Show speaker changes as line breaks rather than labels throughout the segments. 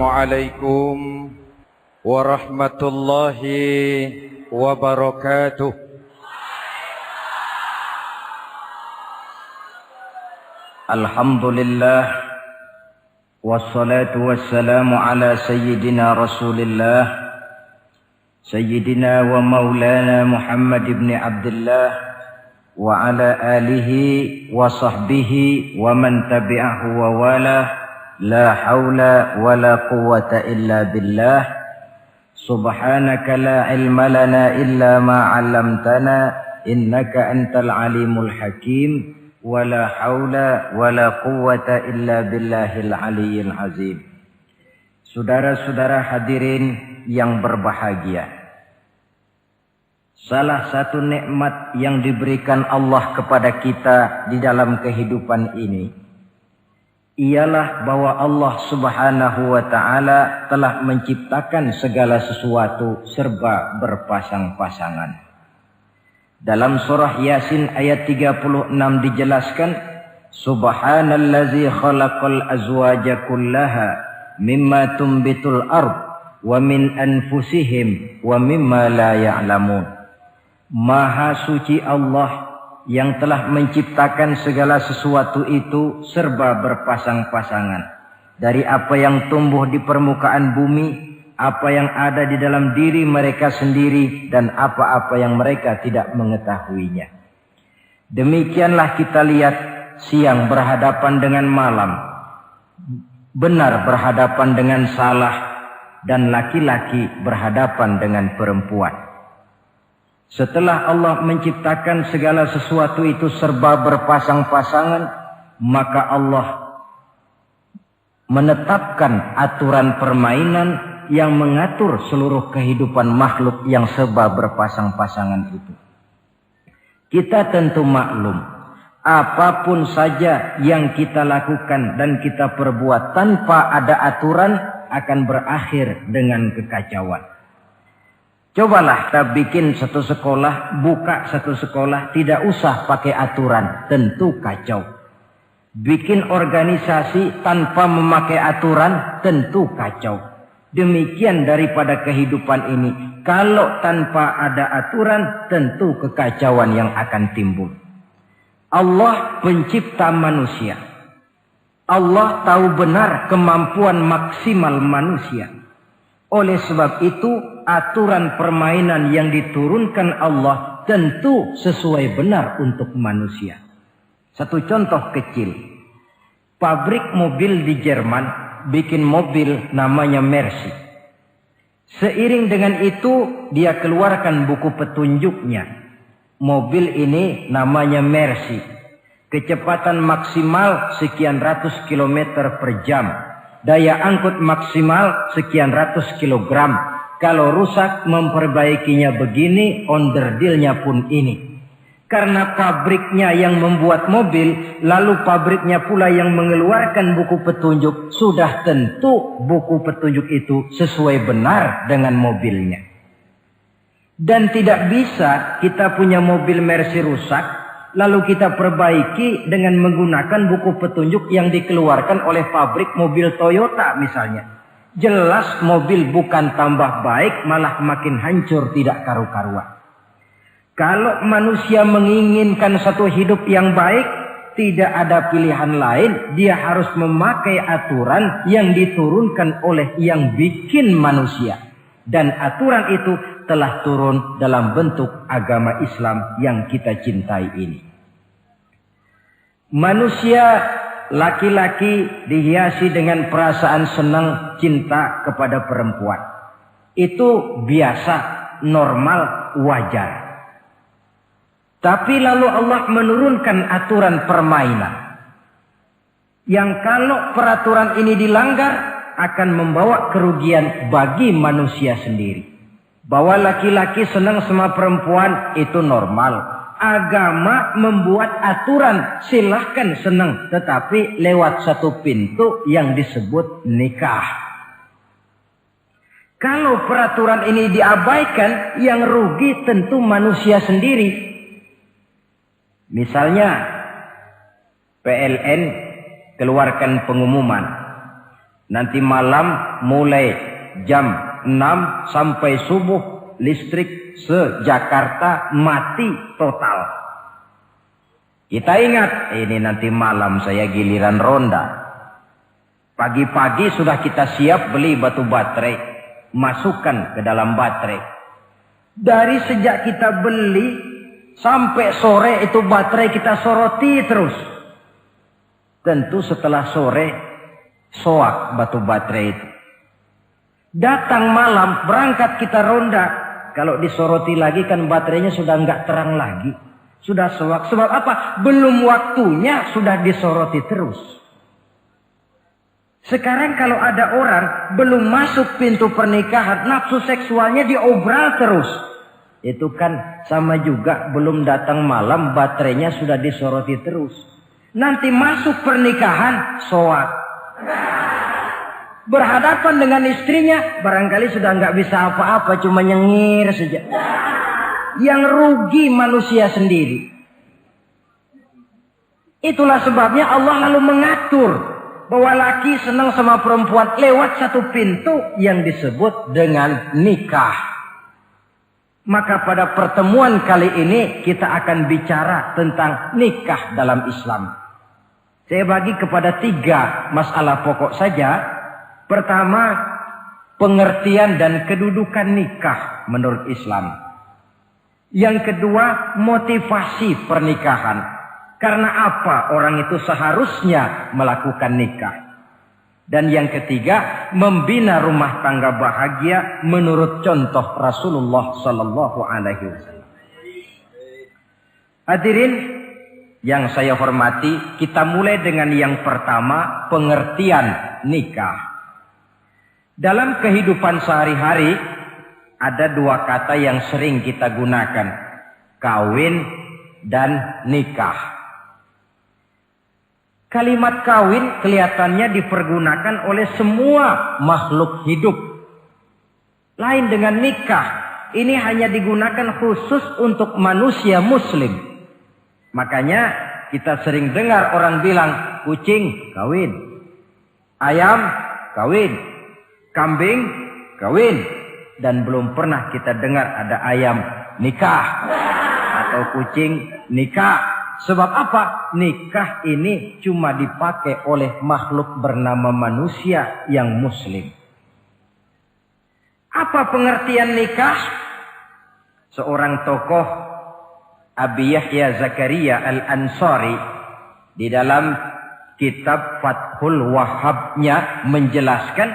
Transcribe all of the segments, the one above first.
Assalamualaikum warahmatullahi wabarakatuh.
Alhamdulillah wassalatu wassalamu ala sayyidina Rasulillah sayyidina wa maulana Muhammad ibn Abdullah wa ala alihi wa sahbihi wa man tabi'ahu wa walah. La haula wa la quwwata illa billah. Subhanaka la ilma lana illa ma 'allamtana innaka antal alimul hakim. Wa la haula wa la quwwata illa billahil aliyyil azim. Saudara-saudara hadirin yang berbahagia, salah satu nikmat yang diberikan Allah kepada kita di dalam kehidupan ini ialah bahwa Allah Subhanahu wa ta'ala telah menciptakan segala sesuatu serba berpasang-pasangan. Dalam surah Yasin ayat 36 dijelaskan, Subhanallazi khalaqal azwaja kullaha mimma tumbitul ard wa min anfusihim wa mimma la ya'lamun. Maha suci Allah yang telah menciptakan segala sesuatu itu serba berpasang-pasangan. Dari apa yang tumbuh di permukaan bumi, apa yang ada di dalam diri mereka sendiri, dan apa-apa yang mereka tidak mengetahuinya. Demikianlah kita lihat siang berhadapan dengan malam, benar berhadapan dengan salah, dan laki-laki berhadapan dengan perempuan. Setelah Allah menciptakan segala sesuatu itu serba berpasang-pasangan, maka Allah menetapkan aturan permainan yang mengatur seluruh kehidupan makhluk yang serba berpasang-pasangan itu. Kita tentu maklum, apapun saja yang kita lakukan dan kita perbuat tanpa ada aturan akan berakhir dengan kekacauan. Cobalah kita bikin satu sekolah, buka satu sekolah, tidak usah pakai aturan, tentu kacau. Bikin organisasi tanpa memakai aturan, tentu kacau. Demikian daripada kehidupan ini. Kalau tanpa ada aturan, tentu kekacauan yang akan timbul. Allah pencipta manusia. Allah tahu benar kemampuan maksimal manusia. Oleh sebab itu, aturan permainan yang diturunkan Allah tentu sesuai benar untuk manusia. Satu contoh kecil. Pabrik mobil di Jerman bikin mobil namanya Mercy. Seiring dengan itu dia keluarkan buku petunjuknya. Mobil ini namanya Mercy. Kecepatan maksimal sekian ratus kilometer per jam. Daya angkut maksimal sekian ratus kilogram. Kalau rusak memperbaikinya begini, onderdilnya pun ini. Karena pabriknya yang membuat mobil, lalu pabriknya pula yang mengeluarkan buku petunjuk, sudah tentu buku petunjuk itu sesuai benar dengan mobilnya. Dan tidak bisa kita punya mobil Mercy rusak, lalu kita perbaiki dengan menggunakan buku petunjuk yang dikeluarkan oleh pabrik mobil Toyota misalnya. Jelas mobil bukan tambah baik, malah makin hancur tidak karu-karuan. Kalau manusia menginginkan satu hidup yang baik, tidak ada pilihan lain. Dia harus memakai aturan yang diturunkan oleh yang bikin manusia. Dan aturan itu telah turun dalam bentuk agama Islam yang kita cintai ini. Manusia laki-laki dihiasi dengan perasaan senang cinta kepada perempuan. Itu biasa, normal, wajar. Tapi lalu Allah menurunkan aturan permainan. Yang kalau peraturan ini dilanggar akan membawa kerugian bagi manusia sendiri. Bahwa laki-laki senang sama perempuan itu normal. Agama membuat aturan silahkan senang, tetapi lewat satu pintu yang disebut nikah. Kalau peraturan ini diabaikan, yang rugi tentu manusia sendiri. Misalnya PLN keluarkan pengumuman, Nanti malam mulai jam 6 sampai subuh listrik se-Jakarta mati total. Kita ingat, ini nanti malam saya giliran ronda. Pagi-pagi sudah kita siap beli batu baterai, masukkan ke dalam baterai. Dari sejak kita beli sampai sore itu baterai kita soroti terus. Tentu setelah sore soak batu baterai itu. Datang malam berangkat kita ronda. Kalau disoroti lagi kan baterainya sudah enggak terang lagi. Sudah soak. Sebab apa? Belum waktunya sudah disoroti terus. Sekarang kalau ada orang belum masuk pintu pernikahan, nafsu seksualnya diobral terus. Itu kan sama juga belum datang malam baterainya sudah disoroti terus. Nanti masuk pernikahan soak. Berhadapan dengan istrinya barangkali sudah nggak bisa apa-apa, cuma nyengir saja. Yang rugi manusia sendiri. Itulah sebabnya Allah lalu mengatur bahwa laki senang sama perempuan lewat satu pintu yang disebut dengan nikah. Maka pada pertemuan kali ini kita akan bicara tentang nikah dalam Islam. Saya bagi kepada 3 masalah pokok saja. Pertama, pengertian dan kedudukan nikah menurut Islam. Yang kedua, motivasi pernikahan. Karena apa orang itu seharusnya melakukan nikah. Dan yang ketiga, membina rumah tangga bahagia menurut contoh Rasulullah sallallahu alaihi wasallam. Hadirin yang saya hormati, kita mulai dengan yang pertama, pengertian nikah. Dalam kehidupan sehari-hari ada 2 kata yang sering kita gunakan, kawin dan nikah. Kalimat kawin kelihatannya dipergunakan oleh semua makhluk hidup. Lain dengan nikah, ini hanya digunakan khusus untuk manusia muslim. Makanya kita sering dengar orang bilang, kucing kawin, ayam kawin, kambing kawin. Dan belum pernah kita dengar ada ayam nikah atau kucing nikah. Sebab apa? Nikah ini cuma dipakai oleh makhluk bernama manusia yang muslim. Apa pengertian nikah? Seorang tokoh, Abi Yahya Zakaria Al-Ansari, di dalam kitab Fathul Wahhabnya menjelaskan,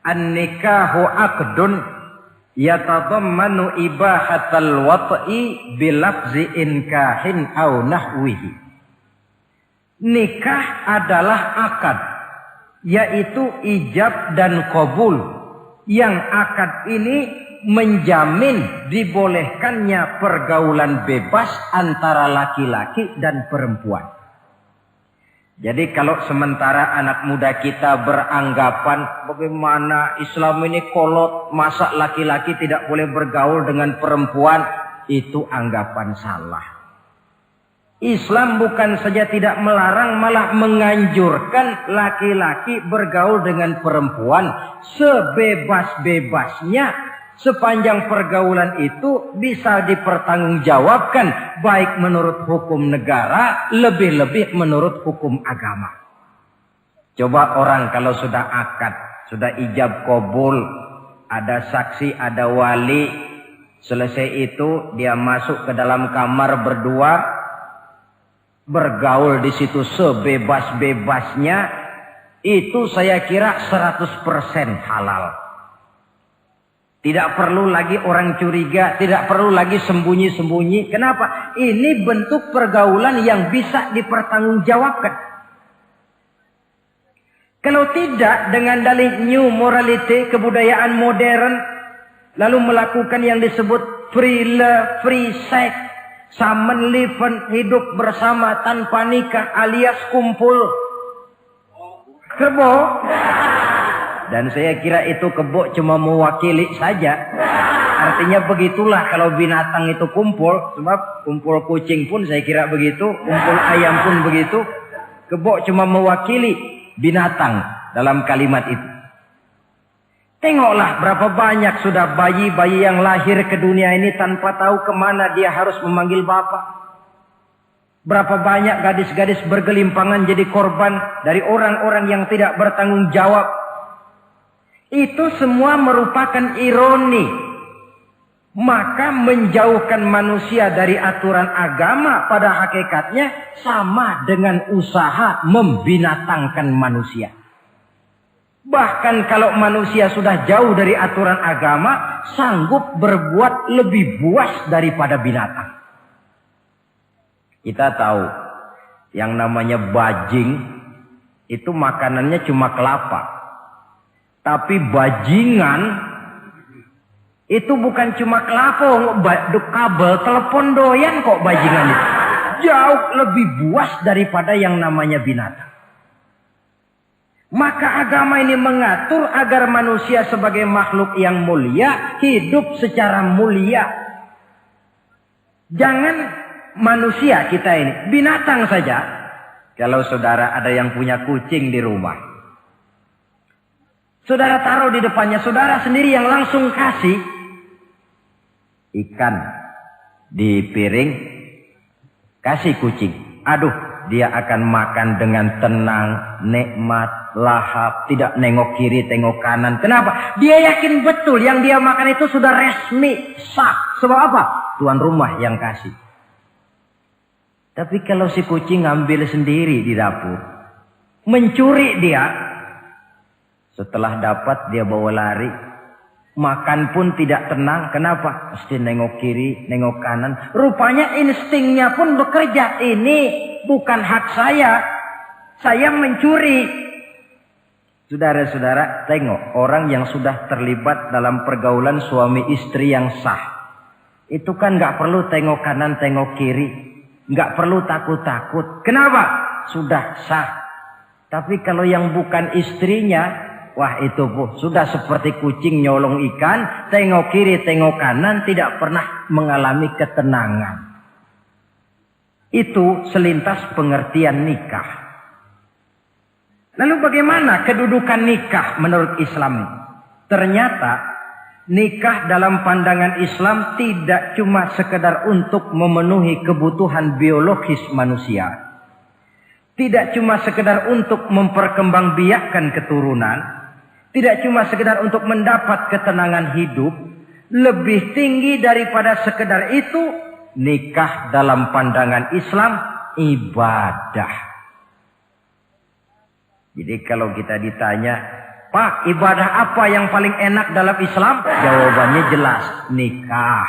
an-nikahu aqdun yatadammanu ibahatal wat'i bilafzi inkahin au nahwihi. Nikah adalah akad, yaitu ijab dan qabul. Yang akad ini menjamin dibolehkannya pergaulan bebas antara laki-laki dan perempuan. Jadi kalau sementara anak muda kita beranggapan bagaimana Islam ini kolot, masa laki-laki tidak boleh bergaul dengan perempuan, itu anggapan salah. Islam bukan saja tidak melarang, malah menganjurkan laki-laki bergaul dengan perempuan sebebas-bebasnya. Sepanjang pergaulan itu bisa dipertanggungjawabkan baik menurut hukum negara, lebih-lebih menurut hukum agama. Coba orang kalau sudah akad, sudah ijab qabul, ada saksi, ada wali, selesai itu dia masuk ke dalam kamar berdua, bergaul di situ sebebas-bebasnya, itu saya kira 100% halal. Tidak perlu lagi orang curiga, tidak perlu lagi sembunyi-sembunyi. Kenapa? Ini bentuk pergaulan yang bisa dipertanggungjawabkan. Kalau tidak, dengan dalih new morality, kebudayaan modern, lalu melakukan yang disebut free love, free sex, samen liven, hidup bersama tanpa nikah alias kumpul kebo. Dan saya kira itu kebo cuma mewakili saja. Artinya begitulah kalau binatang itu kumpul. Sebab kumpul kucing pun saya kira begitu. Kumpul ayam pun begitu. Kebo cuma mewakili binatang. dalam kalimat itu. Tengoklah berapa banyak sudah bayi-bayi yang lahir ke dunia ini tanpa tahu kemana dia harus memanggil bapak. Berapa banyak gadis-gadis bergelimpangan jadi korban dari orang-orang yang tidak bertanggung jawab. Itu semua merupakan ironi. Maka menjauhkan manusia dari aturan agama pada hakikatnya sama dengan usaha membinatangkan manusia. Bahkan kalau manusia sudah jauh dari aturan agama, sanggup berbuat lebih buas daripada binatang. Kita tahu yang namanya bajing itu makanannya cuma kelapa. Tapi bajingan itu bukan cuma kelapa, kabel telepon doyan kok bajingan itu. Jauh lebih buas daripada yang namanya binatang. Maka agama ini mengatur agar manusia sebagai makhluk yang mulia hidup secara mulia. Jangan manusia kita ini, binatang saja. Kalau saudara ada yang punya kucing di rumah, saudara taruh di depannya, saudara sendiri yang langsung kasih ikan di piring, kasih kucing. Aduh, dia akan makan dengan tenang, nikmat, lahap, tidak nengok kiri, tengok kanan. Kenapa? Dia yakin betul yang dia makan itu sudah resmi, sah. Sebab apa? Tuan rumah yang kasih. Tapi kalau si kucing ngambil sendiri di dapur, mencuri dia, setelah dapat dia bawa lari, makan pun tidak tenang. Kenapa? Mesti nengok kiri, nengok kanan. Rupanya instingnya pun bekerja. Ini bukan hak saya mencuri. Saudara-saudara, tengok orang yang sudah terlibat dalam pergaulan suami istri yang sah. Itu kan gak perlu tengok kanan, tengok kiri. Nggak perlu takut-takut. Kenapa? Sudah sah. Tapi kalau yang bukan istrinya, wah itu bu, sudah seperti kucing nyolong ikan, tengok kiri, tengok kanan, tidak pernah mengalami ketenangan. Itu selintas pengertian nikah. Lalu bagaimana kedudukan nikah menurut Islam? Ternyata nikah dalam pandangan Islam tidak cuma sekedar untuk memenuhi kebutuhan biologis manusia. Tidak cuma sekedar untuk memperkembangbiakkan keturunan. Tidak cuma sekedar untuk mendapat ketenangan hidup. Lebih tinggi daripada sekedar itu, nikah dalam pandangan Islam ibadah. Jadi kalau kita ditanya, Pak, ibadah apa yang paling enak dalam Islam? Jawabannya jelas, nikah.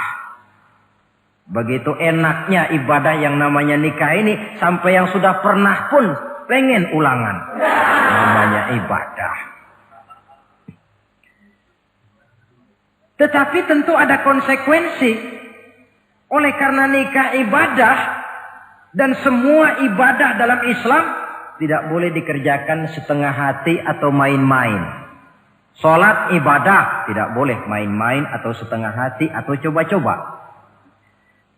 Begitu enaknya ibadah yang namanya nikah ini, sampai yang sudah pernah pun pengen ulangan. Namanya ibadah. Tetapi tentu ada konsekuensi. Oleh karena nikah ibadah, dan semua ibadah dalam Islam tidak boleh dikerjakan setengah hati atau main-main. Sholat ibadah tidak boleh main-main atau setengah hati atau coba-coba.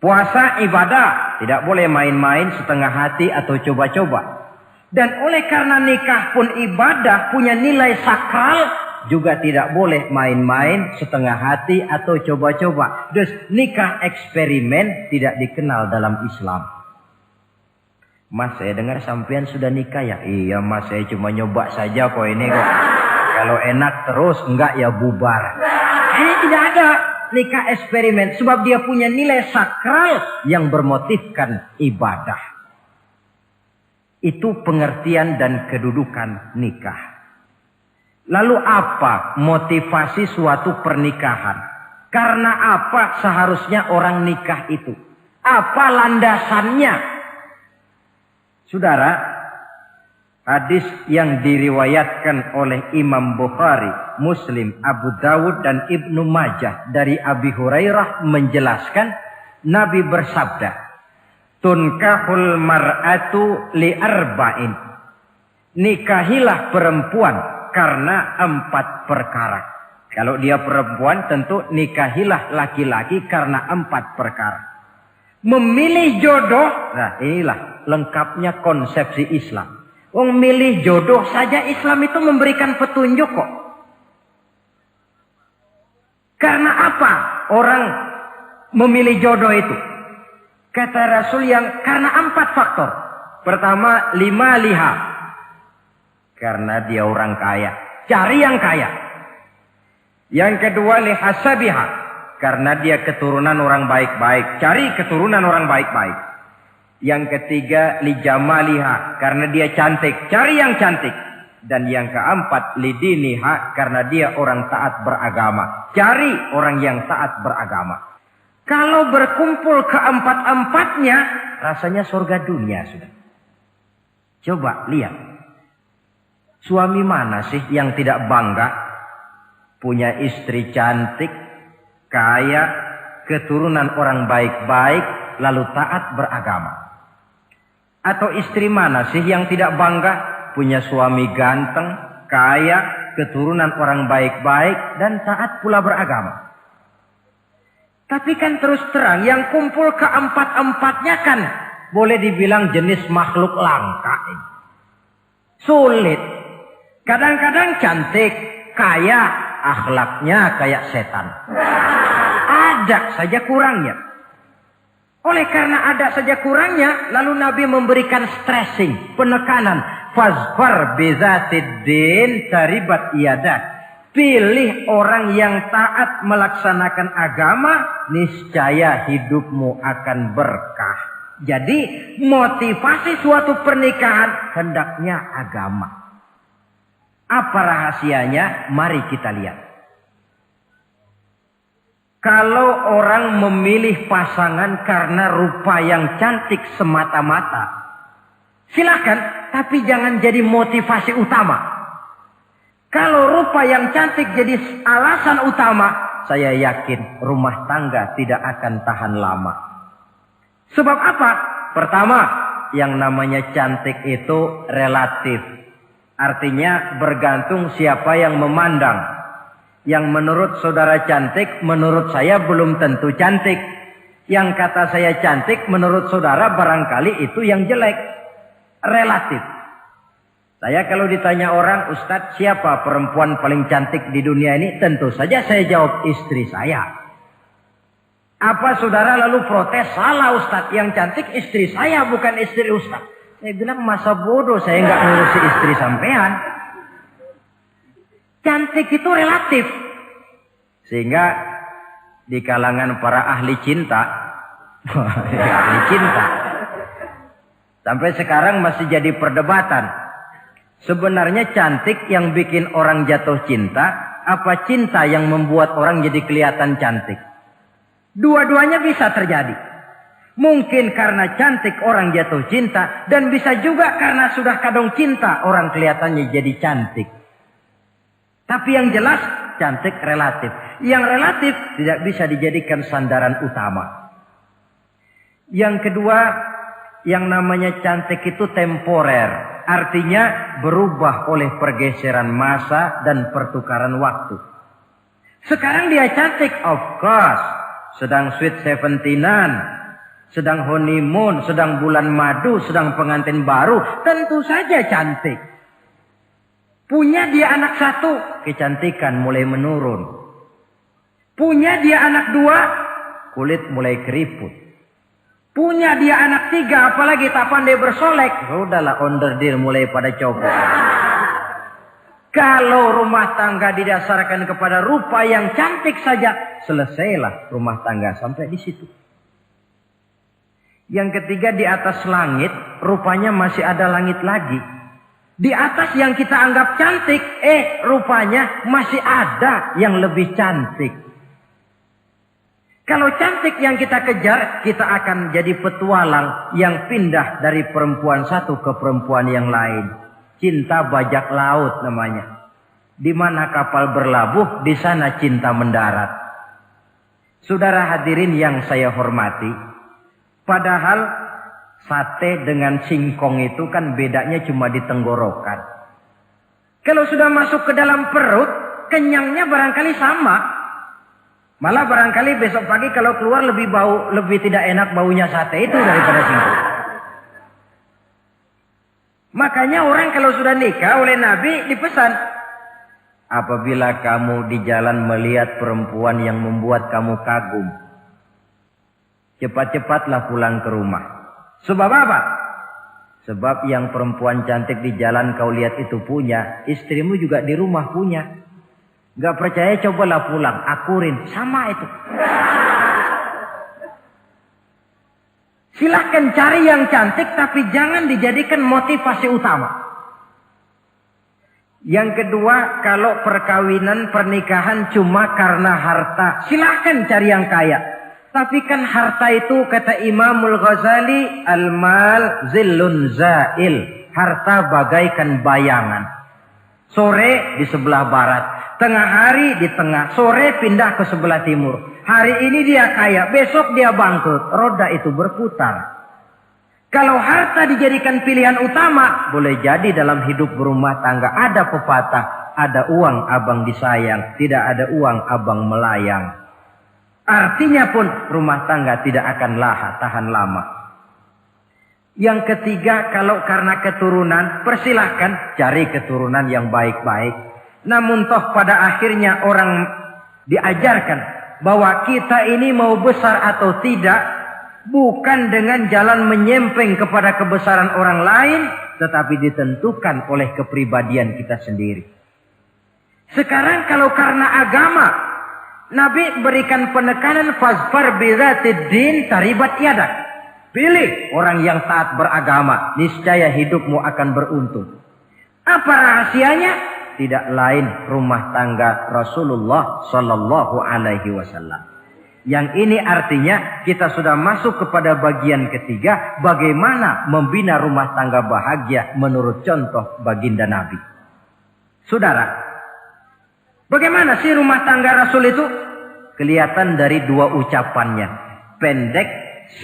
Puasa ibadah tidak boleh main-main, setengah hati atau coba-coba. Dan oleh karena nikah pun ibadah, punya nilai sakral, juga tidak boleh main-main, setengah hati atau coba-coba. Dus nikah eksperimen tidak dikenal dalam Islam. Mas, saya dengar sampean sudah nikah ya? Iya mas, saya cuma nyoba saja kok ini kok. Kalau enak terus, enggak ya bubar. Ini tidak ada nikah eksperimen. Sebab dia punya nilai sakral yang bermotifkan ibadah. Itu pengertian dan kedudukan nikah. Lalu apa motivasi suatu pernikahan? Karena apa seharusnya orang nikah itu? Apa landasannya? Saudara, hadis yang diriwayatkan oleh Imam Bukhari, Muslim, Abu Dawud dan Ibnu Majah dari Abi Hurairah menjelaskan Nabi bersabda, "Tunkahul mar'atu li arba'in." Nikahilah perempuan karena 4 perkara. Kalau dia perempuan tentu nikahilah laki-laki karena 4 perkara. Memilih jodoh, nah inilah lengkapnya konsepsi Islam. Wong milih jodoh saja Islam itu memberikan petunjuk kok. Karena apa orang memilih jodoh itu? Kata Rasul karena 4 faktor. Pertama, 5 liha. Karena dia orang kaya. Cari yang kaya. Yang kedua, lihasabiha. Karena dia keturunan orang baik-baik. Cari keturunan orang baik-baik. Yang ketiga, lijamaliha. Karena dia cantik. Cari yang cantik. Dan yang keempat, lidiniha. Karena dia orang taat beragama. Cari orang yang taat beragama. Kalau berkumpul keempat-empatnya, rasanya surga dunia sudah. Coba lihat. Suami mana sih yang tidak bangga punya istri cantik, kaya, keturunan orang baik-baik, lalu taat beragama? Atau istri mana sih yang tidak bangga punya suami ganteng, kaya, keturunan orang baik-baik, dan taat pula beragama? Tapi kan terus terang yang kumpul keempat-empatnya kan boleh dibilang jenis makhluk langka. Sulit. Kadang-kadang cantik, kaya, akhlaknya kayak setan. Ada saja kurangnya. Oleh karena ada saja kurangnya, lalu Nabi memberikan stressing, penekanan. Fazfar bizatiddin taribat iyadak. Pilih orang yang taat melaksanakan agama, niscaya hidupmu akan berkah. Jadi motivasi suatu pernikahan hendaknya agama. Apa rahasianya? Mari kita lihat. Kalau orang memilih pasangan karena rupa yang cantik semata-mata, silakan, tapi jangan jadi motivasi utama. Kalau rupa yang cantik jadi alasan utama, saya yakin rumah tangga tidak akan tahan lama. Sebab apa? Pertama, yang namanya cantik itu relatif. Artinya bergantung siapa yang memandang. Yang menurut saudara cantik, menurut saya belum tentu cantik. Yang kata saya cantik, menurut saudara barangkali itu yang jelek. Relatif. Saya kalau ditanya orang, Ustadz siapa perempuan paling cantik di dunia ini? Tentu saja saya jawab istri saya. Apa saudara lalu protes? Salah Ustadz, yang cantik istri saya bukan istri Ustadz. Saya bilang masa bodoh saya nggak ngurusi istri sampean. Cantik itu relatif. Sehingga di kalangan para ahli cinta, ahli cinta, sampai sekarang masih jadi perdebatan. Sebenarnya cantik yang bikin orang jatuh cinta, apa cinta yang membuat orang jadi kelihatan cantik? Dua-duanya bisa terjadi. Mungkin karena cantik orang jatuh cinta, dan bisa juga karena sudah kadung cinta orang kelihatannya jadi cantik. Tapi yang jelas cantik relatif. Yang relatif tidak bisa dijadikan sandaran utama. Yang kedua, yang namanya cantik itu temporer. Artinya berubah oleh pergeseran masa dan pertukaran waktu. Sekarang dia cantik, of course. Sedang sweet 17-an, sedang honeymoon, sedang bulan madu, sedang pengantin baru. Tentu saja cantik. Punya dia anak 1, kecantikan mulai menurun. Punya dia anak 2, kulit mulai keriput. Punya dia anak 3, apalagi tak pandai bersolek. Udahlah onderdeal mulai pada copot. Kalau rumah tangga didasarkan kepada rupa yang cantik saja, selesailah rumah tangga sampai di situ. Yang ketiga, di atas langit, rupanya masih ada langit lagi. Di atas yang kita anggap cantik, rupanya masih ada yang lebih cantik. Kalau cantik yang kita kejar, kita akan jadi petualang yang pindah dari perempuan satu ke perempuan yang lain. Cinta bajak laut namanya. Di mana kapal berlabuh, di sana cinta mendarat. Saudara hadirin yang saya hormati, padahal sate dengan singkong itu kan bedanya cuma di tenggorokan. Kalau sudah masuk ke dalam perut, kenyangnya barangkali sama. Malah barangkali besok pagi kalau keluar lebih tidak enak baunya sate itu daripada singkong. Makanya orang kalau sudah nikah oleh Nabi dipesan, apabila kamu di jalan melihat perempuan yang membuat kamu kagum, cepat-cepatlah pulang ke rumah. Sebab apa? Sebab yang perempuan cantik di jalan kau lihat itu punya, istrimu juga di rumah punya. Gak percaya cobalah pulang, akurin, sama itu. Silahkan cari yang cantik tapi jangan dijadikan motivasi utama. Yang kedua, kalau perkawinan pernikahan cuma karena harta, silahkan cari yang kaya. Tapi kan harta itu kata Imamul Ghazali, al-mal zillun zail. Harta bagaikan bayangan. Sore di sebelah barat, tengah hari di tengah, sore pindah ke sebelah timur. Hari ini dia kaya, besok dia bangkrut. Roda itu berputar. Kalau harta dijadikan pilihan utama, boleh jadi dalam hidup berumah tangga ada pepatah, ada uang abang disayang, tidak ada uang abang melayang. Artinya pun rumah tangga tidak akan tahan lama. Yang ketiga, kalau karena keturunan, persilahkan cari keturunan yang baik-baik. Namun toh pada akhirnya orang diajarkan bahwa kita ini mau besar atau tidak, bukan dengan jalan menyempeng kepada kebesaran orang lain, tetapi ditentukan oleh kepribadian kita sendiri. Sekarang kalau karena agama, Nabi berikan penekanan fazfar bizatid din taribat yadak. Pilih orang yang taat beragama, niscaya hidupmu akan beruntung. Apa rahasianya? Tidak lain rumah tangga Rasulullah sallallahu alaihi wasallam. Yang ini artinya kita sudah masuk kepada bagian ketiga, bagaimana membina rumah tangga bahagia menurut contoh baginda Nabi. Saudara, bagaimana sih rumah tangga Rasul itu? Kelihatan dari dua ucapannya. Pendek,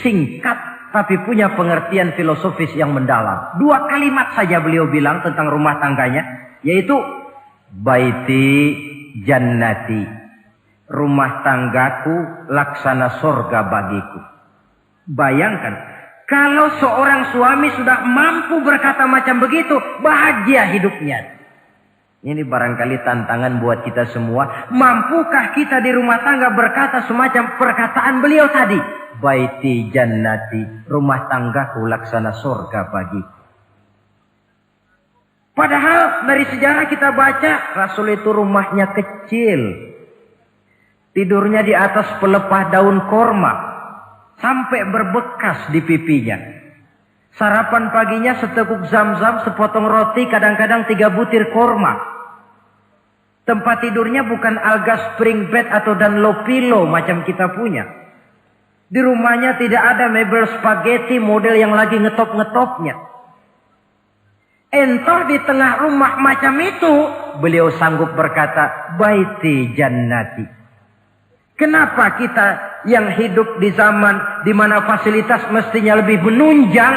singkat, tapi punya pengertian filosofis yang mendalam. Dua kalimat saja beliau bilang tentang rumah tangganya, yaitu baiti jannati. Rumah tanggaku laksana surga bagiku. Bayangkan, kalau seorang suami sudah mampu berkata macam begitu, bahagia hidupnya. Ini barangkali tantangan buat kita semua. Mampukah kita di rumah tangga berkata semacam perkataan beliau tadi? Baiti jannati, rumah tanggaku laksana surga bagiku. Padahal dari sejarah kita baca, Rasul itu rumahnya kecil. Tidurnya di atas pelepah daun korma. Sampai berbekas di pipinya. Sarapan paginya seteguk zam-zam, sepotong roti, kadang-kadang 3 butir korma. Tempat tidurnya bukan alga spring bed atau Dunlop pillow macam kita punya. Di rumahnya tidak ada mebel spaghetti model yang lagi ngetop-ngetopnya. Entah di tengah rumah macam itu, beliau sanggup berkata, baiti jannati. Kenapa kita yang hidup di zaman di mana fasilitas mestinya lebih menunjang,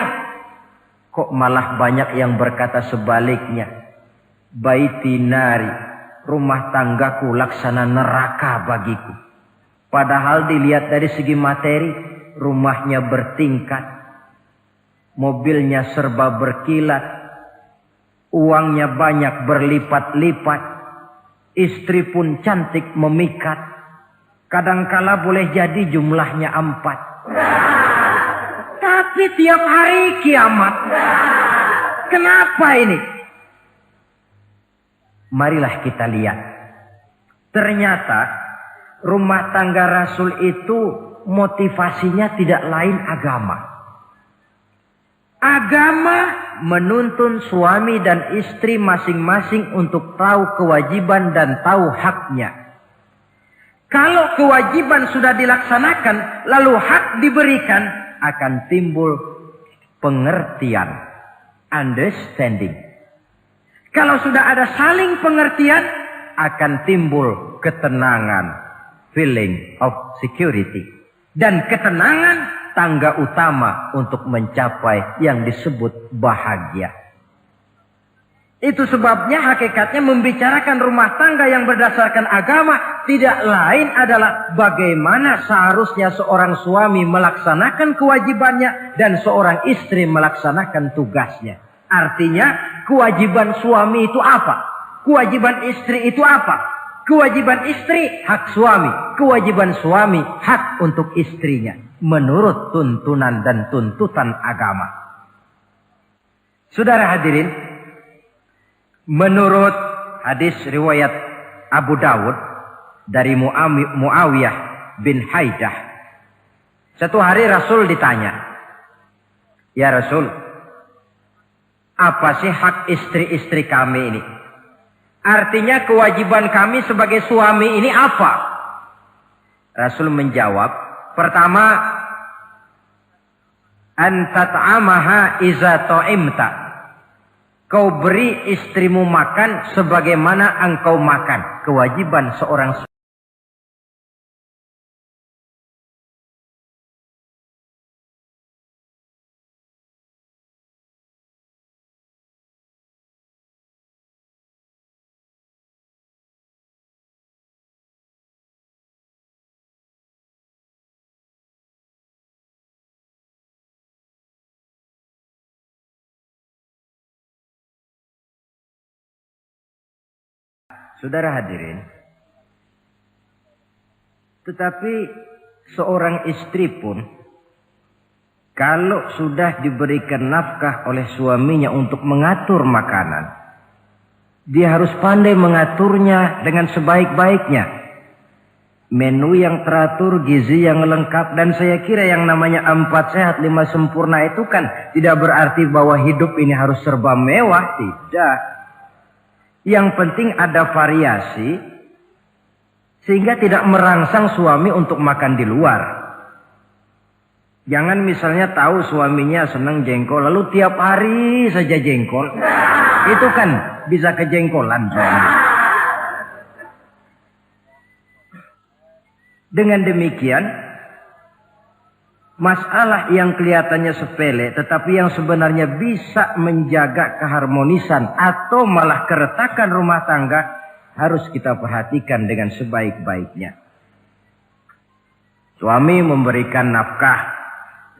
kok malah banyak yang berkata sebaliknya? Baiti nari, rumah tanggaku laksana neraka bagiku. Padahal dilihat dari segi materi, rumahnya bertingkat, mobilnya serba berkilat, uangnya banyak berlipat-lipat, istri pun cantik memikat. Kadangkala boleh jadi jumlahnya 4. Tapi tiap hari kiamat. Kenapa ini? Marilah kita lihat. Ternyata rumah tangga Rasul itu motivasinya tidak lain agama. Agama menuntun suami dan istri masing-masing untuk tahu kewajiban dan tahu haknya. Kalau kewajiban sudah dilaksanakan, lalu hak diberikan, akan timbul pengertian, understanding. Kalau sudah ada saling pengertian, akan timbul ketenangan, feeling of security. Dan ketenangan tangga utama untuk mencapai yang disebut bahagia. Itu sebabnya hakikatnya membicarakan rumah tangga yang berdasarkan agama tidak lain adalah bagaimana seharusnya seorang suami melaksanakan kewajibannya dan seorang istri melaksanakan tugasnya. Artinya kewajiban suami itu apa? Kewajiban istri itu apa? Kewajiban istri hak suami. Kewajiban suami hak untuk istrinya. Menurut tuntunan dan tuntutan agama. Saudara hadirin. Menurut hadis riwayat Abu Dawud. Dari Muawiyah bin Haidah. Satu hari Rasul ditanya. Ya Rasul. Apa sih hak istri-istri kami ini? Artinya kewajiban kami sebagai suami ini apa? Rasul menjawab, pertama, antat'amaha iza ta'imta. Kau beri istrimu makan sebagaimana engkau makan. Kewajiban seorang Saudara hadirin, tetapi seorang istri pun kalau sudah diberikan nafkah oleh suaminya untuk mengatur makanan, dia harus pandai mengaturnya dengan sebaik-baiknya. Menu yang teratur, gizi yang lengkap, dan saya kira yang namanya 4 sehat 5 sempurna itu kan tidak berarti bahwa hidup ini harus serba mewah, tidak. Yang penting ada variasi sehingga tidak merangsang suami untuk makan di luar. Jangan misalnya tahu suaminya senang jengkol lalu tiap hari saja jengkol. Itu kan bisa kejengkolan suami. Dengan demikian masalah yang kelihatannya sepele tetapi yang sebenarnya bisa menjaga keharmonisan atau malah keretakan rumah tangga harus kita perhatikan dengan sebaik-baiknya. Suami memberikan nafkah.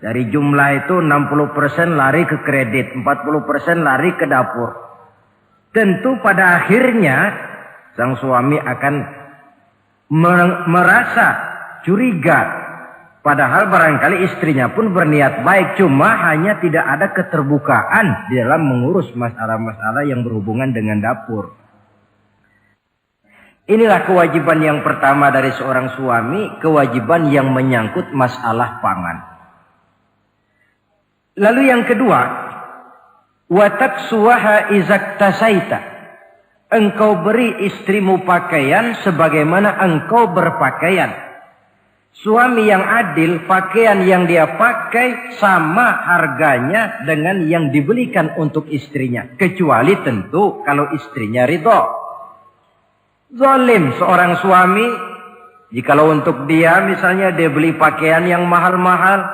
Dari jumlah itu 60% lari ke kredit, 40% lari ke dapur. Tentu pada akhirnya sang suami akan merasa curiga. Padahal barangkali istrinya pun berniat baik. Cuma hanya tidak ada keterbukaan di dalam mengurus masalah-masalah yang berhubungan dengan dapur. Inilah kewajiban yang pertama dari seorang suami. Kewajiban yang menyangkut masalah pangan. Lalu yang kedua. Wataksuwaha izaktasaita. Engkau beri istrimu pakaian sebagaimana engkau berpakaian. Suami yang adil, pakaian yang dia pakai sama harganya dengan yang dibelikan untuk istrinya. Kecuali tentu kalau istrinya ridho. Zalim seorang suami, jikalau untuk dia misalnya dia beli pakaian yang mahal-mahal,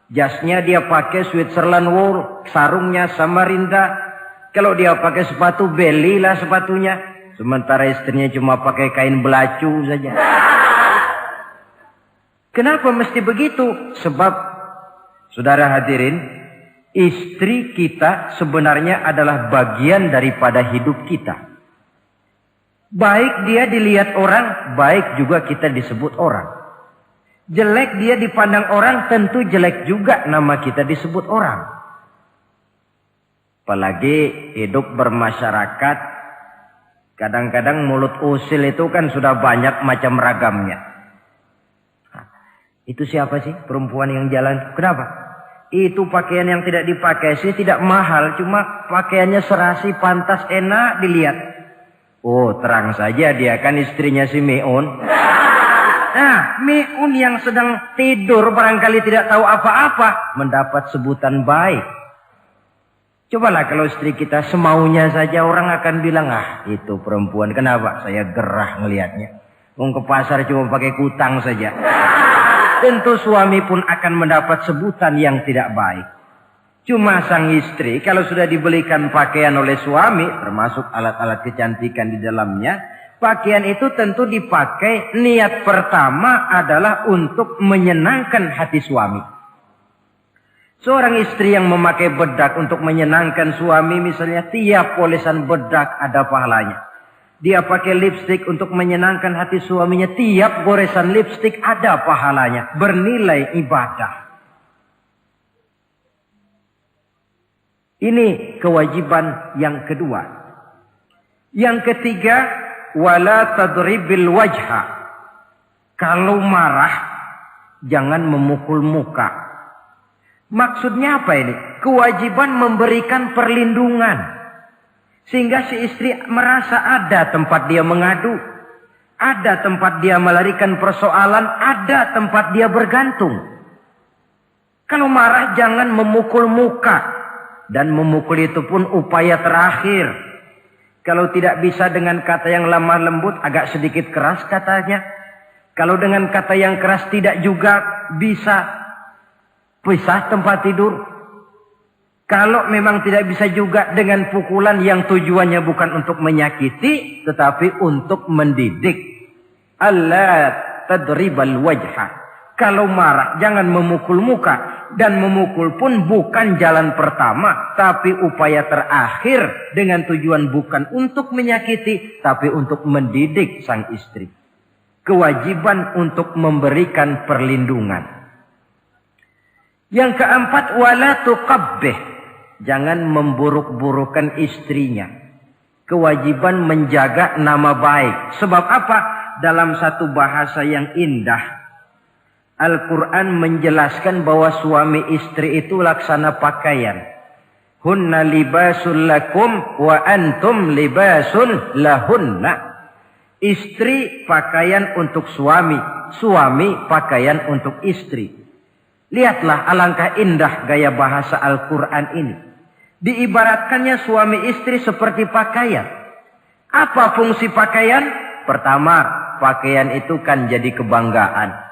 jasnya dia pakai Switzerland wool, sarungnya Samarinda. Kalau dia pakai sepatu, belilah sepatunya. Sementara istrinya cuma pakai kain belacu saja. Kenapa mesti begitu? Sebab, saudara hadirin, istri kita sebenarnya adalah bagian daripada hidup kita. Baik dia dilihat orang, baik juga kita disebut orang. Jelek dia dipandang orang, tentu jelek juga nama kita disebut orang. Apalagi hidup bermasyarakat, kadang-kadang mulut usil itu kan sudah banyak macam ragamnya. Itu siapa sih perempuan yang jalan? Kenapa? Itu pakaian yang tidak dipakai sih tidak mahal. Cuma pakaiannya serasi, pantas, enak dilihat. Oh, terang saja dia kan istrinya si Meun. Nah, Meun yang sedang tidur barangkali tidak tahu apa-apa. Mendapat sebutan baik. Cobalah kalau istri kita semaunya saja orang akan bilang, ah itu perempuan. Kenapa? Saya gerah ngelihatnya. Mau ke pasar cuma pakai kutang saja. Tentu suami pun akan mendapat sebutan yang tidak baik. Cuma sang istri kalau sudah dibelikan pakaian oleh suami, termasuk alat-alat kecantikan di dalamnya, pakaian itu tentu dipakai niat pertama adalah untuk menyenangkan hati suami. Seorang istri yang memakai bedak untuk menyenangkan suami misalnya, tiap polesan bedak ada pahalanya. Dia pakai lipstik untuk menyenangkan hati suaminya, tiap goresan lipstik ada pahalanya, bernilai ibadah. Ini kewajiban yang kedua. Yang ketiga, wala tadribil wajha. Kalau marah, jangan memukul muka. Maksudnya apa ini? Kewajiban memberikan perlindungan. Sehingga si istri merasa ada tempat dia mengadu. Ada tempat dia melarikan persoalan. Ada tempat dia bergantung. Kalau marah jangan memukul muka. Dan memukul itu pun upaya terakhir. Kalau tidak bisa dengan kata yang lemah lembut, agak sedikit keras katanya. Kalau dengan kata yang keras tidak juga bisa pisah tempat tidur. Kalau memang tidak bisa juga dengan pukulan yang tujuannya bukan untuk menyakiti, tetapi untuk mendidik. Allah tadribal wajha. Kalau marah jangan memukul muka. Dan memukul pun bukan jalan pertama, tapi upaya terakhir dengan tujuan bukan untuk menyakiti, tapi untuk mendidik sang istri. Kewajiban untuk memberikan perlindungan. Yang keempat, wala tuqabbih. Jangan memburuk-burukan istrinya. Kewajiban menjaga nama baik. Sebab apa? Dalam satu bahasa yang indah, Al-Quran menjelaskan bahwa suami istri itu laksana pakaian. Hunna libasul lakum wa antum libasun lahunna. Istri pakaian untuk suami. Suami pakaian untuk istri. Lihatlah alangkah indah gaya bahasa Al-Quran ini. Diibaratkannya suami istri seperti pakaian. Apa fungsi pakaian? Pertama, pakaian itu kan jadi kebanggaan.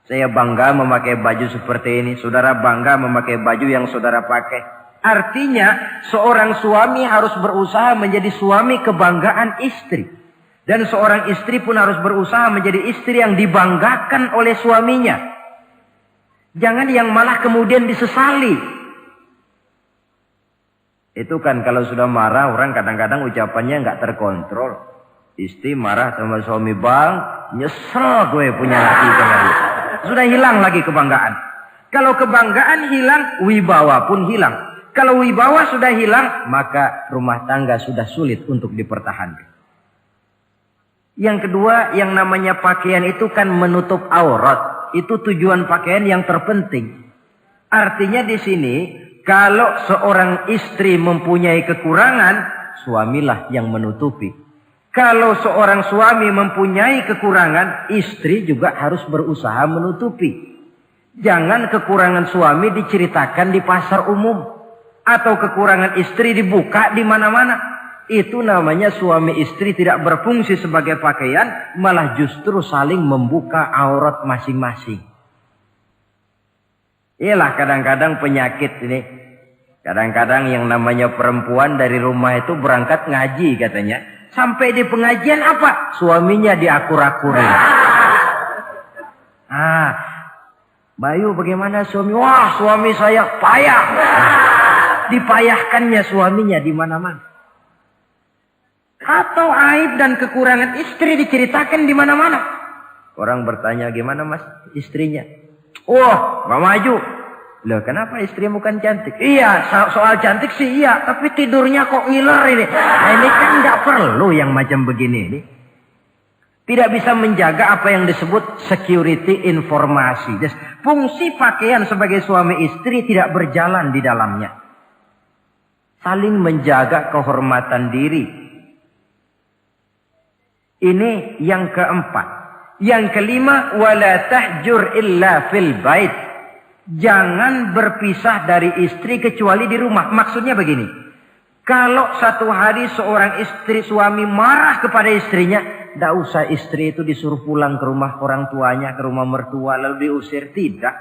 Saya bangga memakai baju seperti ini. Saudara bangga memakai baju yang saudara pakai. Artinya seorang suami harus berusaha menjadi suami kebanggaan istri. Dan seorang istri pun harus berusaha menjadi istri yang dibanggakan oleh suaminya. Jangan yang malah kemudian disesali. Itu kan kalau sudah marah orang kadang-kadang ucapannya nggak terkontrol. Istri marah sama suami, bang, nyesel gue punya laki kemarin. Sudah hilang lagi kebanggaan. Kalau kebanggaan hilang, wibawa pun hilang. Kalau wibawa sudah hilang, maka rumah tangga sudah sulit untuk dipertahankan. Yang kedua, yang namanya pakaian itu kan menutup aurat. Itu tujuan pakaian yang terpenting. Artinya di sini, kalau seorang istri mempunyai kekurangan, suamilah yang menutupi. Kalau seorang suami mempunyai kekurangan, istri juga harus berusaha menutupi. Jangan kekurangan suami diceritakan di pasar umum. Atau kekurangan istri dibuka di mana-mana. Itu namanya suami istri tidak berfungsi sebagai pakaian, malah justru saling membuka aurat masing-masing. Iyalah kadang-kadang penyakit ini. Kadang-kadang yang namanya perempuan dari rumah itu berangkat ngaji katanya. Sampai di pengajian apa? Suaminya diakur-akurin. Bayu bagaimana suami? Wah suami saya payah. Dipayahkannya suaminya di mana-mana. Atau aib dan kekurangan istri diceritakan di mana-mana. Orang bertanya gimana mas istrinya? Oh gak maju. Loh kenapa istrimu kan cantik? Iya soal cantik sih iya. Tapi tidurnya kok ngiler ini. Nah, ini kan gak perlu yang macam begini ini. Tidak bisa menjaga apa yang disebut security informasi. Fungsi pakaian sebagai suami istri tidak berjalan di dalamnya. Saling menjaga kehormatan diri. Ini yang keempat. Yang kelima, wala tahjur illa fil bait. Jangan berpisah dari istri kecuali di rumah. Maksudnya begini. Kalau satu hari seorang istri suami marah kepada istrinya, tidak usah istri itu disuruh pulang ke rumah orang tuanya, ke rumah mertua lalu diusir. Tidak.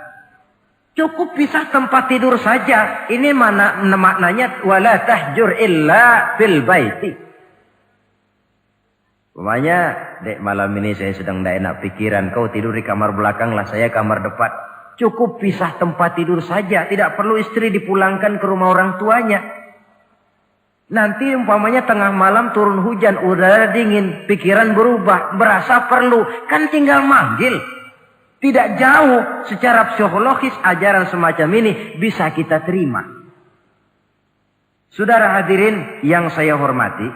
Cukup pisah tempat tidur saja. Ini maknanya wala tahjur illa fil baiti. Umpamanya, dek malam ini saya sedang tidak enak pikiran. Kau tidur di kamar belakang lah, saya kamar depan. Cukup pisah tempat tidur saja. Tidak perlu istri dipulangkan ke rumah orang tuanya. Nanti umpamanya tengah malam turun hujan, udara dingin, pikiran berubah, berasa perlu, kan tinggal manggil. Tidak jauh secara psikologis ajaran semacam ini bisa kita terima. Saudara hadirin yang saya hormati,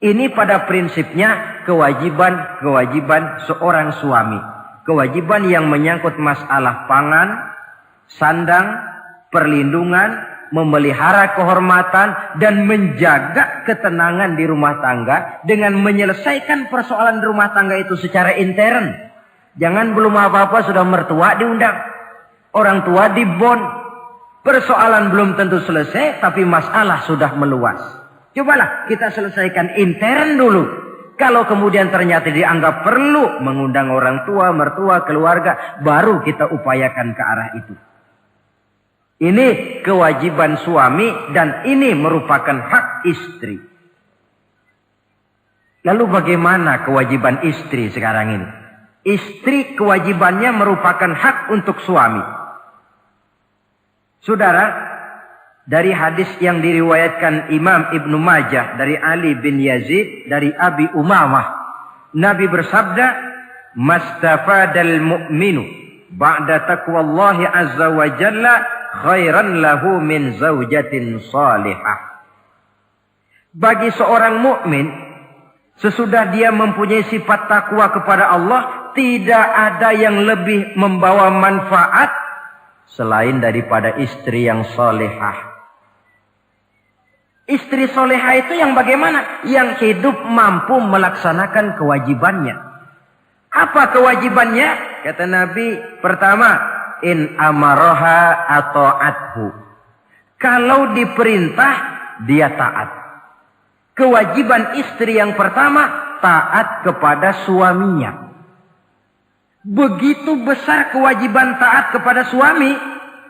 ini pada prinsipnya kewajiban seorang suami. Kewajiban yang menyangkut masalah pangan, sandang, perlindungan, memelihara kehormatan dan menjaga ketenangan di rumah tangga dengan menyelesaikan persoalan rumah tangga itu secara intern. Jangan belum apa-apa sudah mertua diundang, orang tua dibon. Persoalan belum tentu selesai tapi masalah sudah meluas. Cobalah kita selesaikan intern dulu. Kalau kemudian ternyata dianggap perlu mengundang orang tua, mertua, keluarga, baru kita upayakan ke arah itu. Ini kewajiban suami dan ini merupakan hak istri. Lalu bagaimana kewajiban istri sekarang ini? Istri kewajibannya merupakan hak untuk suami. Saudara, dari hadis yang diriwayatkan Imam Ibnu Majah dari Ali bin Yazid dari Abi Umamah, Nabi bersabda, "Mastafadal mu'minu ba'da taqwallahi azza wa jalla khairan lahu min zaujatin salihah." Bagi seorang mukmin, sesudah dia mempunyai sifat takwa kepada Allah, tidak ada yang lebih membawa manfaat selain daripada istri yang salihah. Istri salihah itu yang bagaimana? Yang hidup mampu melaksanakan kewajibannya. Apa kewajibannya? Kata Nabi, pertama, in amaroha ata'athu. Kalau diperintah, dia taat. Kewajiban istri yang pertama, taat kepada suaminya. Begitu besar kewajiban taat kepada suami,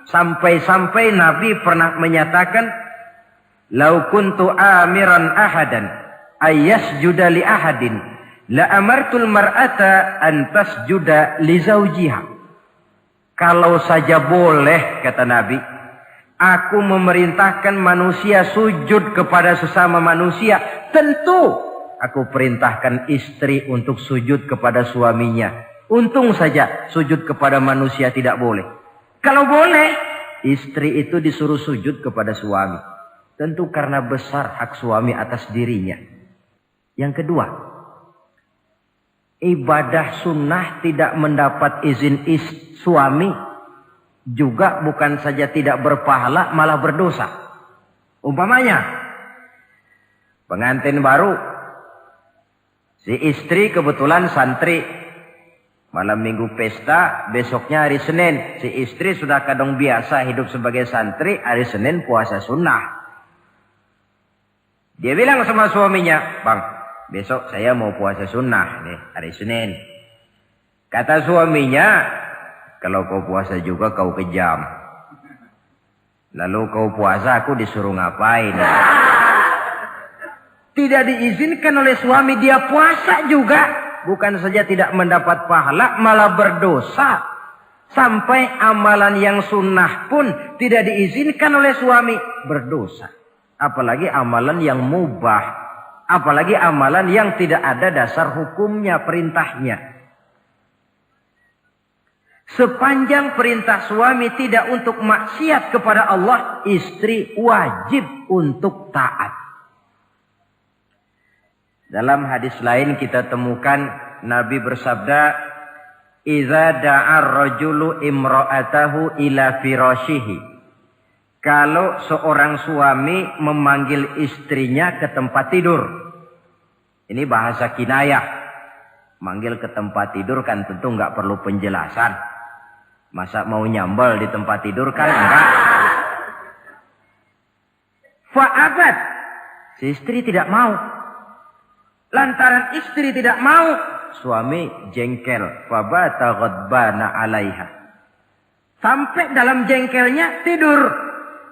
sampai-sampai Nabi pernah menyatakan, "Lau kuntu amiran ahadan ayyasjuda li ahadin, la amartul mar'ata an tasjuda li zawjiha." Kalau saja boleh, kata Nabi, aku memerintahkan manusia sujud kepada sesama manusia, tentu aku perintahkan istri untuk sujud kepada suaminya. Untung saja sujud kepada manusia tidak boleh. Kalau boleh, istri itu disuruh sujud kepada suami. Tentu karena besar hak suami atas dirinya. Yang kedua, ibadah sunnah tidak mendapat izin suami juga bukan saja tidak berpahala, malah berdosa. Umpamanya, pengantin baru, si istri kebetulan santri, malam minggu pesta, besoknya hari Senin. Si istri sudah kadang biasa hidup sebagai santri, hari Senin puasa sunnah. Dia bilang sama suaminya, "Bang, besok saya mau puasa sunnah nih, hari Senin." Kata suaminya, "Kalau kau puasa juga kau kejam. Lalu kau puasa aku disuruh ngapain?" Tidak diizinkan oleh suami, dia puasa juga. Bukan saja tidak mendapat pahala, malah berdosa. Sampai amalan yang sunnah pun tidak diizinkan oleh suami, berdosa. Apalagi amalan yang mubah. Apalagi amalan yang tidak ada dasar hukumnya, perintahnya. Sepanjang perintah suami tidak untuk maksiat kepada Allah, istri wajib untuk taat. Dalam hadis lain kita temukan Nabi bersabda, "Idza da'ar rajulu imra'atahu ila firashihi." Kalau seorang suami memanggil istrinya ke tempat tidur. Ini bahasa kinayah. Manggil ke tempat tidur kan tentu nggak perlu penjelasan. Masa mau nyambal di tempat tidur kan enggak. Fa'abat. Si istri tidak mau. Lantaran istri tidak mau, suami jengkel. Fabata ghadbana 'alaiha. Sampai dalam jengkelnya tidur.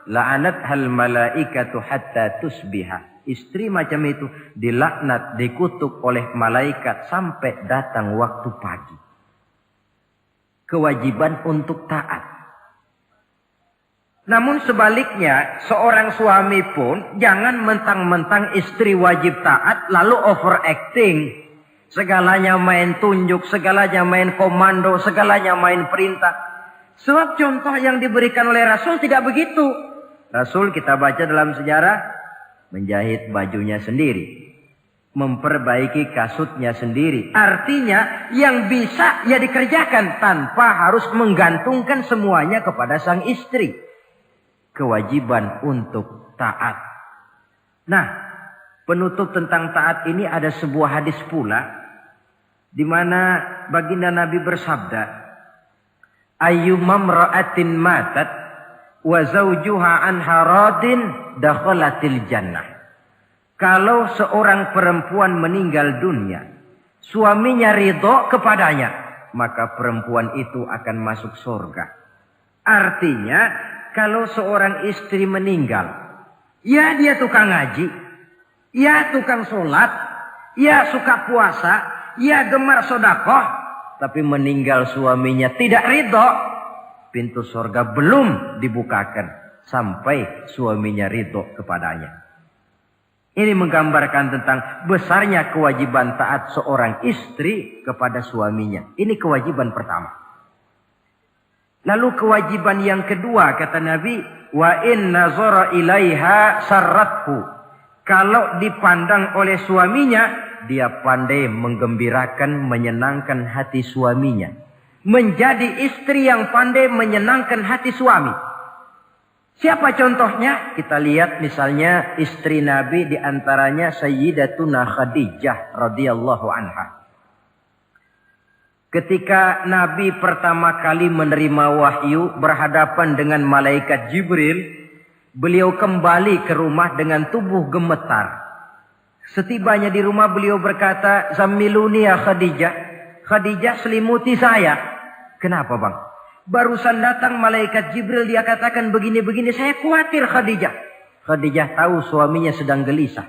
La'anat hal malaikatu hatta tusbiha. Istri macam itu dilaknat, dikutuk oleh malaikat sampai datang waktu pagi. kewajiban untuk taat. Namun sebaliknya, seorang suami pun jangan mentang-mentang istri wajib taat lalu overacting. Segalanya main tunjuk, segalanya main komando, segalanya main perintah. Sebab contoh yang diberikan oleh Rasul tidak begitu. Rasul kita baca dalam sejarah menjahit bajunya sendiri, memperbaiki kasutnya sendiri. Artinya yang bisa ya dikerjakan tanpa harus menggantungkan semuanya kepada sang istri. Kewajiban untuk taat. Nah, penutup tentang taat ini ada sebuah hadis pula di mana baginda Nabi bersabda, ayyumam ra'atin matat wa zawjuha anha radin dakhalatil jannah. Kalau seorang perempuan meninggal dunia, suaminya ridho kepadanya, maka perempuan itu akan masuk surga. Artinya, kalau seorang istri meninggal, ya dia tukang ngaji, ya tukang sholat, ya suka puasa, ya gemar sodakoh, tapi meninggal suaminya tidak ridho, pintu surga belum dibukakan sampai suaminya ridho kepadanya. Ini menggambarkan tentang besarnya kewajiban taat seorang istri kepada suaminya. Ini kewajiban pertama. Lalu kewajiban yang kedua kata Nabi, wa in nazara ilaiha sarrathu. Kalau dipandang oleh suaminya, dia pandai menggembirakan, menyenangkan hati suaminya. Menjadi istri yang pandai menyenangkan hati suami. Siapa contohnya? Kita lihat misalnya istri Nabi diantaranya Sayyidatuna Khadijah radhiyallahu anha. Ketika Nabi pertama kali menerima wahyu berhadapan dengan malaikat Jibril, beliau kembali ke rumah dengan tubuh gemetar. Setibanya di rumah beliau berkata, "Zammiluni ya Khadijah." Khadijah, selimuti saya. Kenapa bang? Barusan datang malaikat Jibril, dia katakan begini-begini, saya khawatir Khadijah. Khadijah tahu suaminya sedang gelisah.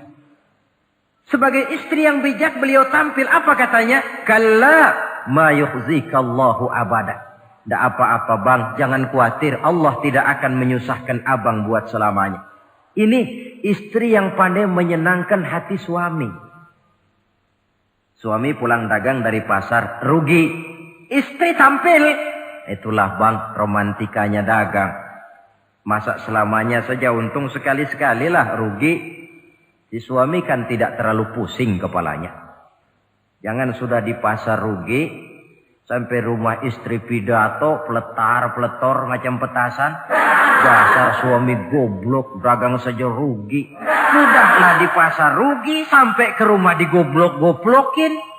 Sebagai istri yang bijak beliau tampil, apa katanya? Kalla ma yukhzikallahu abada. Tidak apa-apa bang, jangan khawatir, Allah tidak akan menyusahkan abang buat selamanya. Ini istri yang pandai menyenangkan hati suami. Suami pulang dagang dari pasar, rugi. Istri tampil. Itulah bang romantikanya dagang. Masa selamanya saja untung sekali-sekali lah rugi. Si suami kan tidak terlalu pusing kepalanya. Jangan sudah di pasar rugi, sampai rumah istri pidato, peletar-peletor macam petasan. Dasar suami goblok, dagang saja rugi. Sudahlah di pasar rugi, sampai ke rumah digoblok-goblokin.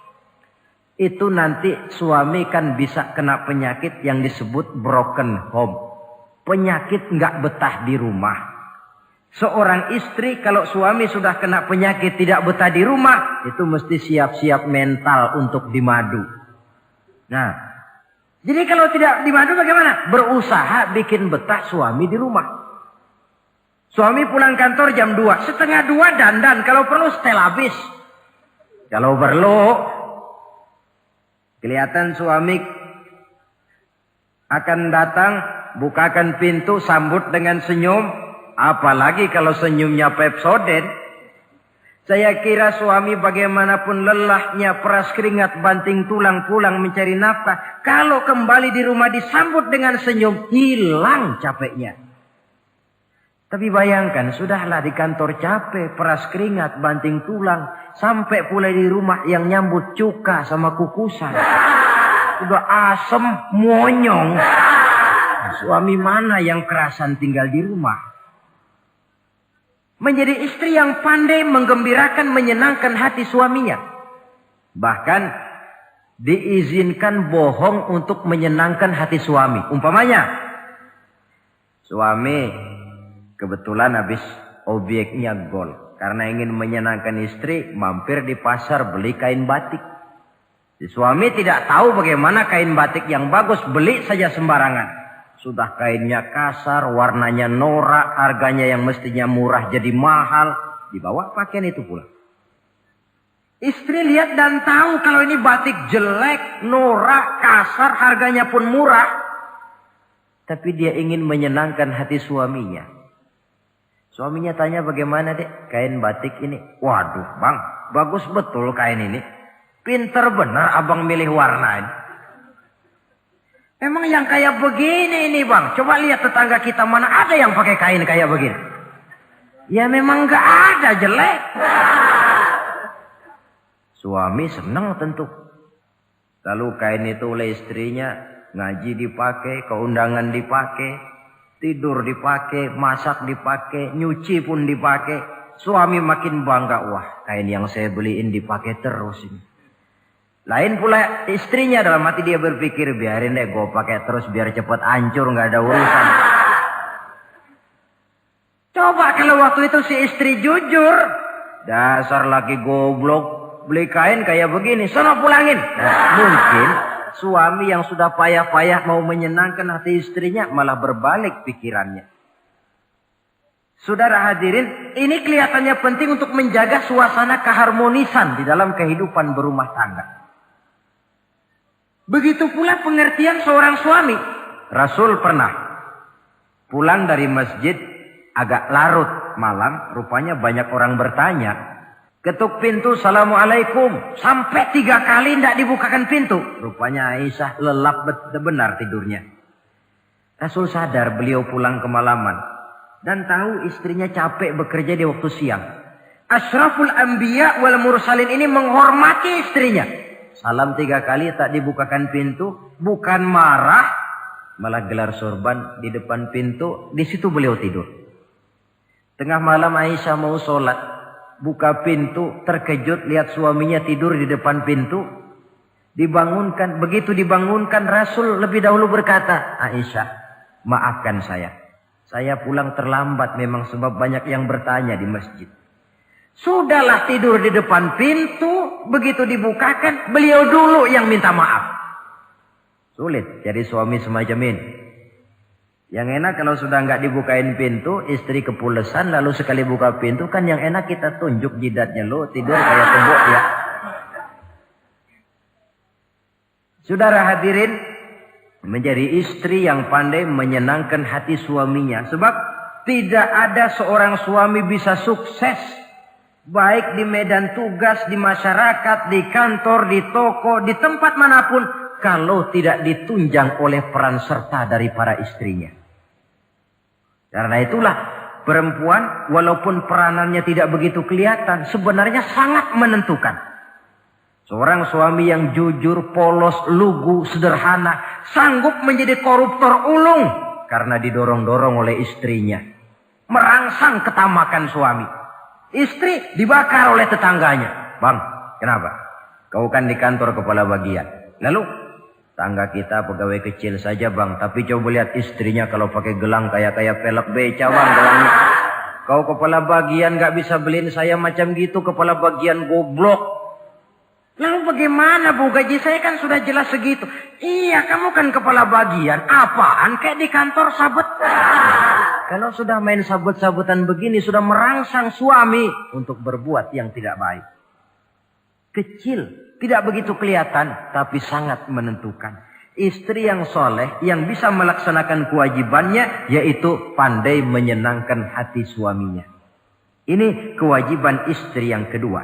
Itu nanti suami kan bisa kena penyakit yang disebut broken home. Penyakit nggak betah di rumah. Seorang istri kalau suami sudah kena penyakit tidak betah di rumah, itu mesti siap-siap mental untuk dimadu. Nah, jadi kalau tidak dimadu bagaimana? Berusaha bikin betah suami di rumah. Suami pulang kantor jam 2, setengah 2 dandan, kalau perlu setel habis. Kalau perlu kelihatan suami akan datang, bukakan pintu, sambut dengan senyum. Apalagi kalau senyumnya Pepsodent. Saya kira suami bagaimanapun lelahnya, peras keringat, banting tulang, pulang mencari nafkah. Kalau kembali di rumah disambut dengan senyum, hilang capeknya. Tapi bayangkan, sudahlah di kantor capek, peras keringat, banting tulang. Sampai pula di rumah yang nyambut cuka sama kukusan. Udah asem, monyong. Suami mana yang kerasan tinggal di rumah? Menjadi istri yang pandai menggembirakan, menyenangkan hati suaminya. Bahkan diizinkan bohong untuk menyenangkan hati suami. Umpamanya, suami kebetulan habis obyeknya gol. Karena ingin menyenangkan istri, mampir di pasar beli kain batik. Si suami tidak tahu bagaimana kain batik yang bagus, beli saja sembarangan. Sudah kainnya kasar, warnanya norak, harganya yang mestinya murah jadi mahal. Dibawa pakaian itu pulang. Istri lihat dan tahu kalau ini batik jelek, norak, kasar, harganya pun murah. Tapi dia ingin menyenangkan hati suaminya. Suaminya tanya, bagaimana dek kain batik ini? Waduh bang, bagus betul kain ini. Pinter benar abang milih warna ini. Emang yang kayak begini ini bang, coba lihat tetangga kita mana ada yang pakai kain kayak begini. Ya memang gak ada, jelek. Suami senang tentu. Lalu kain itu oleh istrinya, ngaji dipakai, keundangan dipakai, tidur dipakai, masak dipakai, nyuci pun dipakai. Suami makin bangga, wah kain yang saya beliin dipakai terus ini. Lain pula istrinya, dalam hati dia berpikir, biarin deh gue pakai terus biar cepat hancur, nggak ada urusan. Coba kalau waktu itu si istri jujur, dasar laki goblok, beli kain kayak begini, sono pulangin. Nah, mungkin suami yang sudah payah-payah mau menyenangkan hati istrinya malah berbalik pikirannya. Saudara hadirin, ini kelihatannya penting untuk menjaga suasana keharmonisan di dalam kehidupan berumah tangga. Begitu pula pengertian seorang suami. Rasul pernah pulang dari masjid agak larut malam, rupanya banyak orang bertanya. Ketuk pintu, Assalamualaikum. Sampai 3 kali tidak dibukakan pintu. Rupanya Aisyah lelap benar tidurnya. Rasul sadar beliau pulang kemalaman. Dan tahu istrinya capek bekerja di waktu siang. Ashraful Anbiya wal Mursalin ini menghormati istrinya. Salam 3 kali tak dibukakan pintu. Bukan marah, malah gelar sorban di depan pintu. Di situ beliau tidur. Tengah malam Aisyah mau sholat. Buka pintu, terkejut lihat suaminya tidur di depan pintu. Dibangunkan. Begitu dibangunkan, Rasul lebih dahulu berkata, Aisyah, maafkan saya. Saya pulang terlambat memang sebab banyak yang bertanya di masjid. Sudahlah tidur di depan pintu. Begitu dibukakan, beliau dulu yang minta maaf. Sulit jadi suami semacam ini. Yang enak kalau sudah nggak dibukain pintu, istri kepulesan, lalu sekali buka pintu, kan yang enak kita tunjuk jidatnya, lo tidur kayak tembok ya. Saudara hadirin, menjadi istri yang pandai menyenangkan hati suaminya. Sebab tidak ada seorang suami bisa sukses, baik di medan tugas, di masyarakat, di kantor, di toko, di tempat manapun, kalau tidak ditunjang oleh peran serta dari para istrinya. Karena itulah perempuan walaupun peranannya tidak begitu kelihatan, sebenarnya sangat menentukan. Seorang suami yang jujur, polos, lugu, sederhana, sanggup menjadi koruptor ulung karena didorong-dorong oleh istrinya. Merangsang ketamakan suami. Istri dibakar oleh tetangganya. Bang, kenapa? Kau kan di kantor kepala bagian. Lalu tangga kita pegawai kecil saja bang. Tapi coba lihat istrinya kalau pakai gelang kayak pelek beca bang gelangnya. Kau kepala bagian gak bisa beliin saya macam gitu. Kepala bagian goblok. Lalu bagaimana bu, gaji saya kan sudah jelas segitu. Iya kamu kan kepala bagian. Apaan kayak di kantor sabet. Kalau sudah main sabut-sabutan begini, sudah merangsang suami untuk berbuat yang tidak baik. Kecil, tidak begitu kelihatan, tapi sangat menentukan. Istri yang soleh, yang bisa melaksanakan kewajibannya, yaitu pandai menyenangkan hati suaminya. Ini kewajiban istri yang kedua.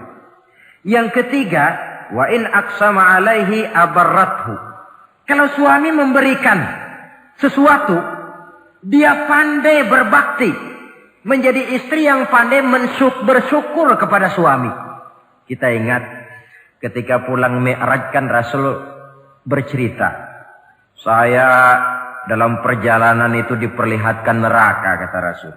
Yang ketiga, wa in aqsama alaihi abarrathu. Kalau suami memberikan sesuatu, dia pandai berbakti. Menjadi istri yang pandai bersyukur kepada suami. Kita ingat ketika pulang Mi'raj kan Rasul bercerita. Saya dalam perjalanan itu diperlihatkan neraka, kata Rasul.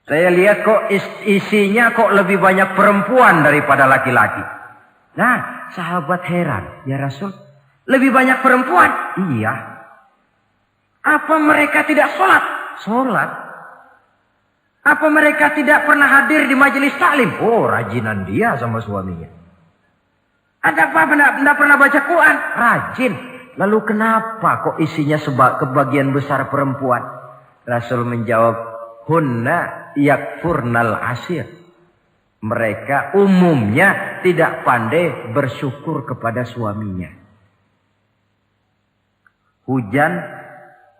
Saya lihat kok isinya kok lebih banyak perempuan daripada laki-laki. Nah, sahabat heran. Ya Rasul, lebih banyak perempuan? Iya. Apa mereka tidak sholat? Sholat. Apa mereka tidak pernah hadir di majelis taklim? Oh, rajinan dia sama suaminya. Ada apa? Tidak pernah baca Quran? Rajin. Lalu kenapa kok isinya kebagian besar perempuan? Rasul menjawab, hunna yakfurnal asir. Mereka umumnya tidak pandai bersyukur kepada suaminya. Hujan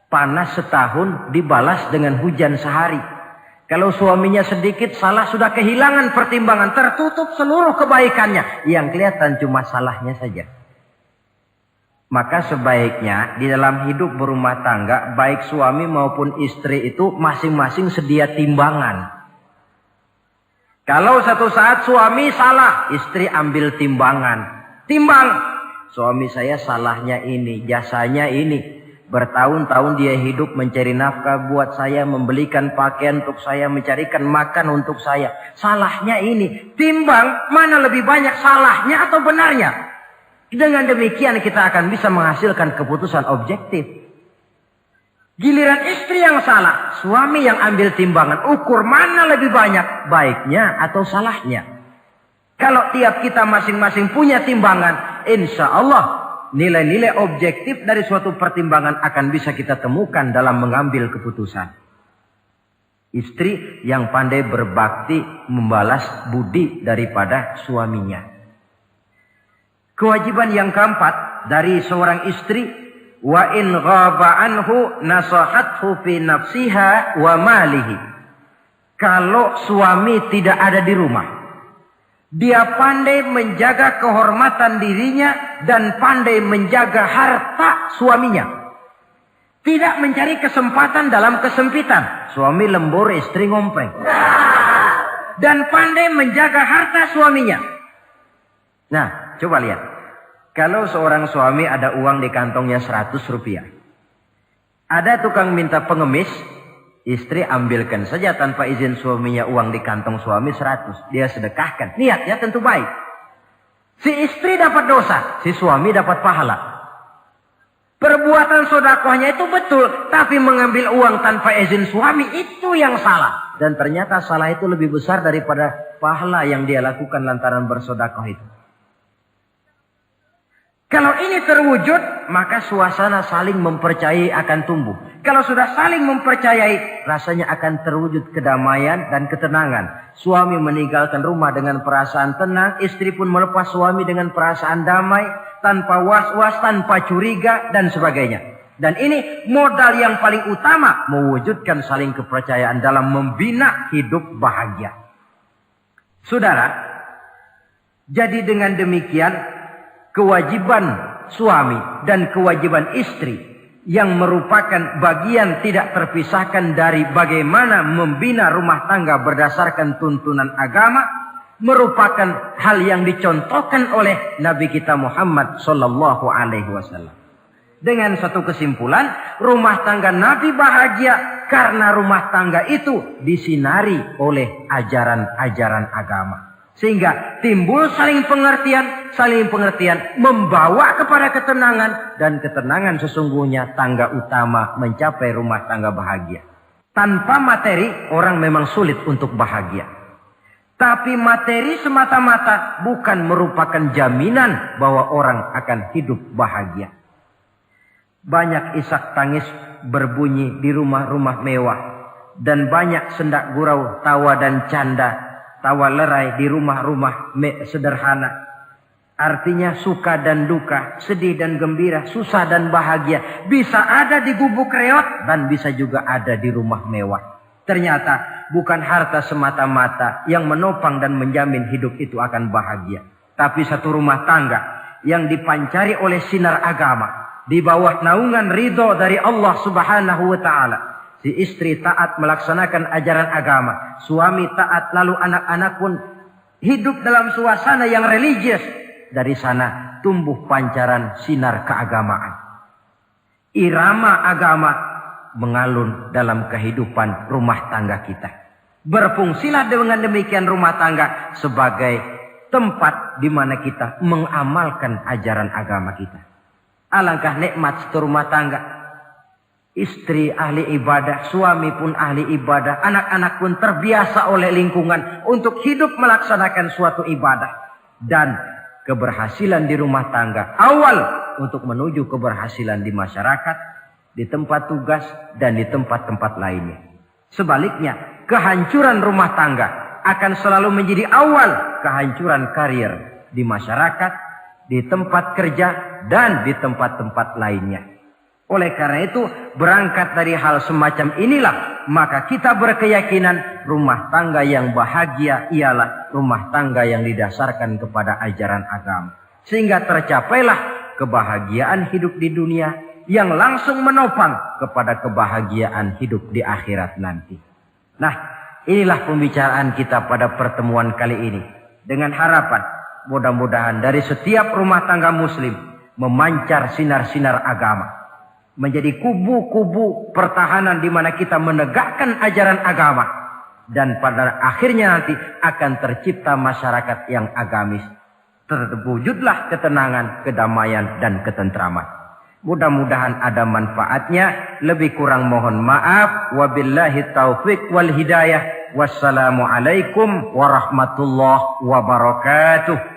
panas setahun dibalas dengan hujan sehari. Kalau suaminya sedikit salah sudah kehilangan pertimbangan. Tertutup seluruh kebaikannya. Yang kelihatan cuma salahnya saja. Maka sebaiknya di dalam hidup berumah tangga, baik suami maupun istri itu masing-masing sedia timbangan. Kalau satu saat suami salah, istri ambil timbangan. Timbang, suami saya salahnya ini, jasanya ini. Bertahun-tahun dia hidup mencari nafkah buat saya, membelikan pakaian untuk saya, mencarikan makan untuk saya. Salahnya ini. Timbang, mana lebih banyak salahnya atau benarnya? Dengan demikian kita akan bisa menghasilkan keputusan objektif. Giliran istri yang salah, suami yang ambil timbangan. Ukur mana lebih banyak, baiknya atau salahnya. Kalau tiap kita masing-masing punya timbangan, insya Allah nilai-nilai objektif dari suatu pertimbangan akan bisa kita temukan dalam mengambil keputusan. Istri yang pandai berbakti membalas budi daripada suaminya. Kewajiban yang keempat dari seorang istri, wa in ghaba anhu nasahathu fi nafsiha wa malihi. Kalau suami tidak ada di rumah, dia pandai menjaga kehormatan dirinya dan pandai menjaga harta suaminya. Tidak mencari kesempatan dalam kesempitan. Suami lembur, istri ngompreng. Dan pandai menjaga harta suaminya. Nah, coba lihat. Kalau seorang suami ada uang di kantongnya 100 rupiah. Ada tukang minta pengemis, istri ambilkan saja tanpa izin suaminya uang di kantong suami 100. Dia sedekahkan. Niatnya tentu baik. Si istri dapat dosa, si suami dapat pahala. Perbuatan sedekahnya itu betul, tapi mengambil uang tanpa izin suami itu yang salah. Dan ternyata salah itu lebih besar daripada pahala yang dia lakukan lantaran bersedekah itu. Kalau ini terwujud, maka suasana saling mempercayai akan tumbuh. Kalau sudah saling mempercayai, rasanya akan terwujud kedamaian dan ketenangan. Suami meninggalkan rumah dengan perasaan tenang, istri pun melepas suami dengan perasaan damai, tanpa was-was, tanpa curiga, dan sebagainya. Dan ini modal yang paling utama, mewujudkan saling kepercayaan dalam membina hidup bahagia. Saudara, jadi dengan demikian, kewajiban suami dan kewajiban istri yang merupakan bagian tidak terpisahkan dari bagaimana membina rumah tangga berdasarkan tuntunan agama merupakan hal yang dicontohkan oleh Nabi kita Muhammad sallallahu alaihi wasallam. Dengan satu kesimpulan, rumah tangga Nabi bahagia karena rumah tangga itu disinari oleh ajaran-ajaran agama. Sehingga timbul saling pengertian membawa kepada ketenangan, dan ketenangan sesungguhnya tangga utama mencapai rumah tangga bahagia. Tanpa materi orang memang sulit untuk bahagia. Tapi materi semata-mata bukan merupakan jaminan bahwa orang akan hidup bahagia. Banyak isak tangis berbunyi di rumah-rumah mewah, dan banyak sendak gurau, tawa dan canda, tawa lerai di rumah-rumah sederhana. Artinya suka dan duka, sedih dan gembira, susah dan bahagia. Bisa ada di gubuk reot dan bisa juga ada di rumah mewah. Ternyata bukan harta semata-mata yang menopang dan menjamin hidup itu akan bahagia. Tapi satu rumah tangga yang dipancari oleh sinar agama. Di bawah naungan ridho dari Allah subhanahu wa ta'ala. Si istri taat melaksanakan ajaran agama. Suami taat, lalu anak-anak pun hidup dalam suasana yang religius. Dari sana tumbuh pancaran sinar keagamaan. Irama agama mengalun dalam kehidupan rumah tangga kita. Berfungsilah dengan demikian rumah tangga sebagai tempat di mana kita mengamalkan ajaran agama kita. Alangkah nikmat satu rumah tangga. Istri ahli ibadah, suami pun ahli ibadah, anak-anak pun terbiasa oleh lingkungan untuk hidup melaksanakan suatu ibadah. Dan keberhasilan di rumah tangga awal untuk menuju keberhasilan di masyarakat, di tempat tugas, dan di tempat-tempat lainnya. Sebaliknya, kehancuran rumah tangga akan selalu menjadi awal kehancuran karir di masyarakat, di tempat kerja, dan di tempat-tempat lainnya. Oleh karena itu, berangkat dari hal semacam inilah, maka kita berkeyakinan rumah tangga yang bahagia ialah rumah tangga yang didasarkan kepada ajaran agama. Sehingga tercapailah kebahagiaan hidup di dunia yang langsung menopang kepada kebahagiaan hidup di akhirat nanti. Nah, inilah pembicaraan kita pada pertemuan kali ini. Dengan harapan, mudah-mudahan dari setiap rumah tangga muslim memancar sinar-sinar agama. Menjadi kubu-kubu pertahanan di mana kita menegakkan ajaran agama. Dan pada akhirnya nanti akan tercipta masyarakat yang agamis. Terwujudlah ketenangan, kedamaian, dan ketentraman. Mudah-mudahan ada manfaatnya. Lebih kurang mohon maaf. Wabillahi taufiq wal hidayah. Wassalamualaikum warahmatullahi wabarakatuh.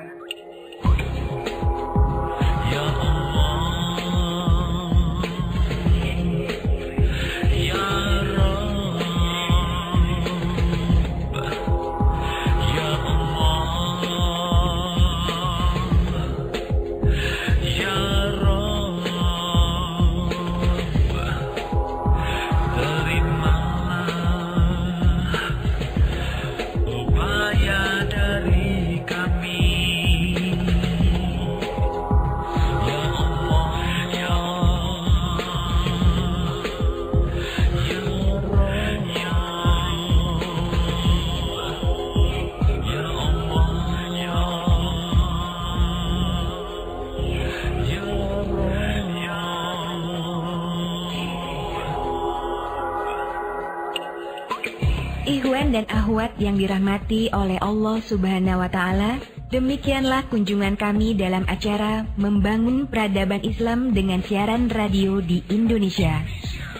Ikhwan dan akhwat yang dirahmati oleh Allah Subhanahu wa Ta'ala, demikianlah kunjungan kami dalam acara Membangun Peradaban Islam dengan siaran radio di Indonesia.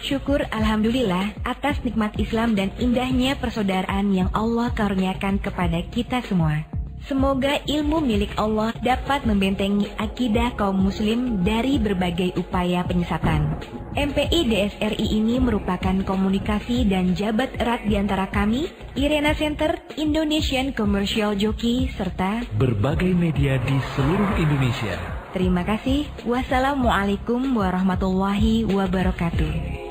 Syukur alhamdulillah atas nikmat Islam dan indahnya persaudaraan yang Allah karuniakan kepada kita semua. Semoga ilmu milik Allah dapat membentengi akidah kaum muslim dari berbagai upaya penyesatan. MPI DSRI ini merupakan komunikasi dan jabat erat di antara kami, Irena Center, Indonesian Commercial Jockey, serta
berbagai media di seluruh Indonesia.
Terima kasih. Wassalamualaikum warahmatullahi wabarakatuh.